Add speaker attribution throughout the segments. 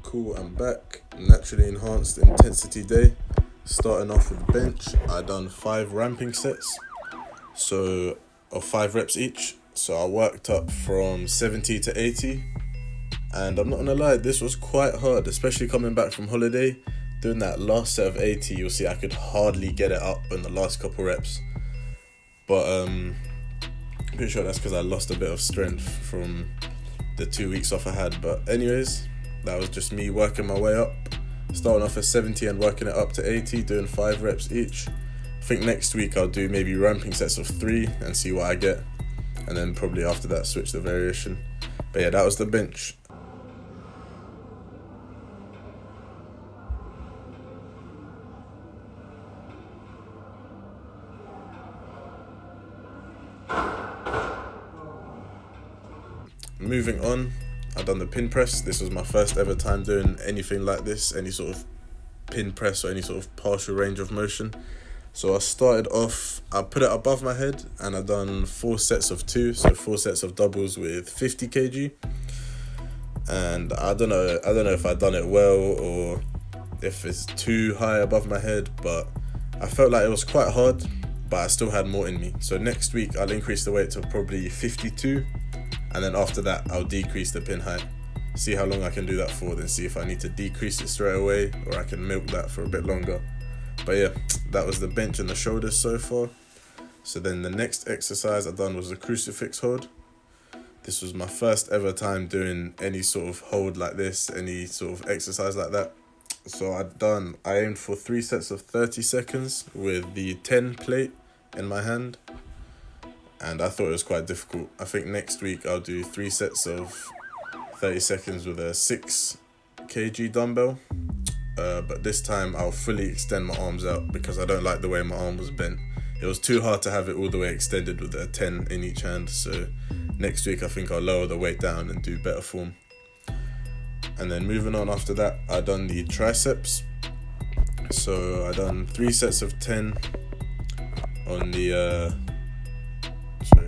Speaker 1: Cool, I'm back. Naturally enhanced intensity day. Starting off with bench, I done 5 ramping sets, so of 5 reps each. So I worked up from 70 to 80, and I'm not gonna lie, this was quite hard, especially coming back from holiday. Doing that last set of 80, you'll see I could hardly get it up in the last couple reps, but pretty sure that's because I lost a bit of strength from the 2 weeks off I had. But anyways, that was just me working my way up, starting off at 70 and working it up to 80, doing 5 reps each. I think next week I'll do maybe ramping sets of 3 and see what I get, and then probably after that switch the variation. But yeah, that was the bench. Moving on, I done the pin press. This was my first ever time doing anything like this, any sort of pin press or any sort of partial range of motion. So I started off, I put it above my head and I done 4 sets of 2, so 4 sets of doubles with 50 kg. And I don't know if I done it well or if it's too high above my head, but I felt like it was quite hard, but I still had more in me. So next week I'll increase the weight to probably 52, and then after that I'll decrease the pin height. See how long I can do that for, then see if I need to decrease it straight away or I can milk that for a bit longer. But yeah, that was the bench and the shoulders so far. So then the next exercise I done was the crucifix hold. This was my first ever time doing any sort of hold like this, any sort of exercise like that. So I aimed for 3 sets of 30 seconds with the 10 plate in my hand, and I thought it was quite difficult. I think next week I'll do 3 sets of 30 seconds with a 6 kg dumbbell, but this time I'll fully extend my arms out because I don't like the way my arm was bent. It was too hard to have it all the way extended with a 10 in each hand, so next week I think I'll lower the weight down and do better form. And then moving on after that, I done the triceps. So I done 3 sets of 10 on the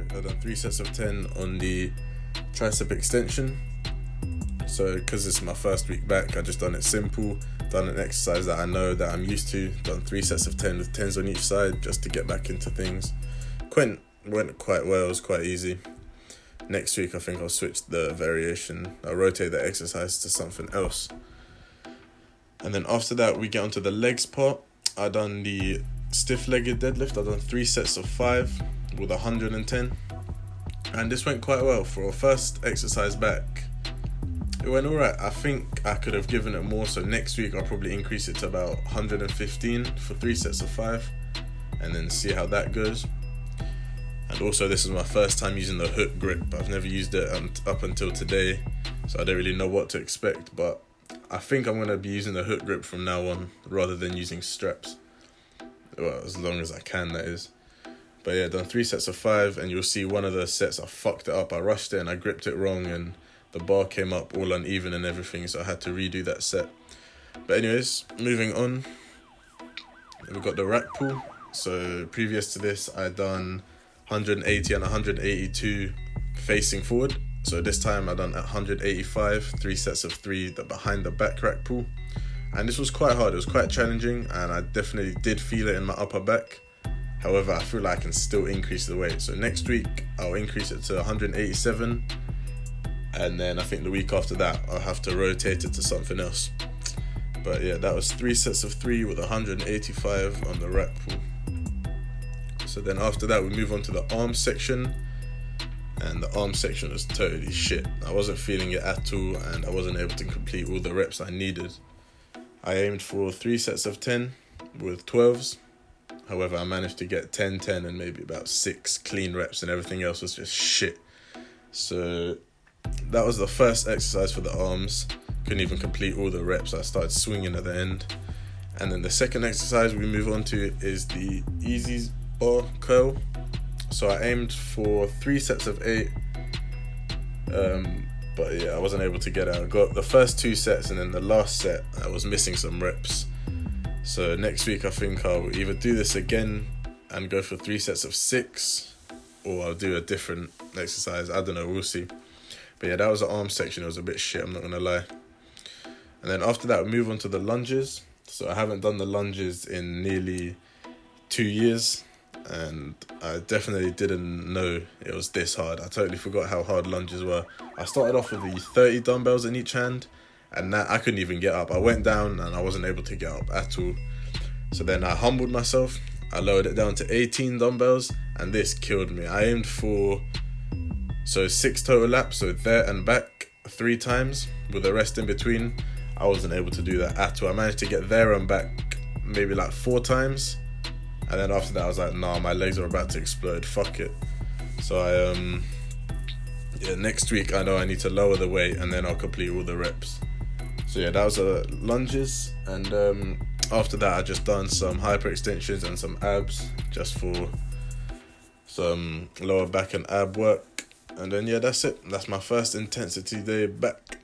Speaker 1: I done 3 sets of 10 on the tricep extension. So because it's my first week back, I just done it simple, done an exercise that I know that I'm used to, done 3 sets of 10 with 10s on each side just to get back into things. Went quite well, it was quite easy. Next week I think I'll switch the variation, I'll rotate the exercise to something else. And then after that we get onto the legs part. I done the stiff-legged deadlift. I done 3 sets of 5 with 110, and this went quite well for a first exercise back. It went alright. I think I could have given it more, so next week I'll probably increase it to about 115 for 3 sets of 5 and then see how that goes. And also this is my first time using the hook grip. I've never used it up until today, so I don't really know what to expect, but I think I'm going to be using the hook grip from now on rather than using straps. Well, as long as I can, that is. But yeah, done 3 sets of 5, and you'll see one of the sets I fucked it up. I rushed it and I gripped it wrong and the bar came up all uneven and everything, so I had to redo that set. But anyways, moving on, we've got the rack pull. So previous to this I done 180 and 182 facing forward. So this time I done at 185, 3 sets of 3, the behind the back rack pull. And this was quite hard, it was quite challenging, and I definitely did feel it in my upper back. However, I feel like I can still increase the weight. So next week I'll increase it to 187, and then I think the week after that I'll have to rotate it to something else. But yeah, that was 3 sets of 3 with 185 on the rack pull. So then after that we move on to the arm section, and the arm section was totally shit. I wasn't feeling it at all, and I wasn't able to complete all the reps I needed. I aimed for 3 sets of 10 with 12s. However, I managed to get 10, 10 and maybe about 6 clean reps, and everything else was just shit. So that was the first exercise for the arms. Couldn't even complete all the reps. I started swinging at the end. And then the second exercise we move on to is the easy bar curl. So I aimed for 3 sets of 8. But yeah, I wasn't able to get out. I got the first 2 sets, and then the last set I was missing some reps. So next week I think I'll either do this again and go for 3 sets of 6, or I'll do a different exercise. I don't know, we'll see. But yeah, that was the arm section. It was a bit shit, I'm not gonna lie. And then after that, we move on to the lunges. So I haven't done the lunges in nearly 2 years, and I definitely didn't know it was this hard. I totally forgot how hard lunges were. I started off with the 30 dumbbells in each hand, and that I couldn't even get up. I went down and I wasn't able to get up at all. So then I humbled myself. I lowered it down to 18 dumbbells, and this killed me. I aimed for 6 total laps, so there and back 3 times with the rest in between. I wasn't able to do that at all. I managed to get there and back maybe like 4 times, and then after that I was like, nah, my legs are about to explode, fuck it. So next week I know I need to lower the weight, and then I'll complete all the reps. So yeah, that was lunges, and after that I just done some hyperextensions and some abs just for some lower back and ab work. And then yeah, that's it. That's my first intensity day back.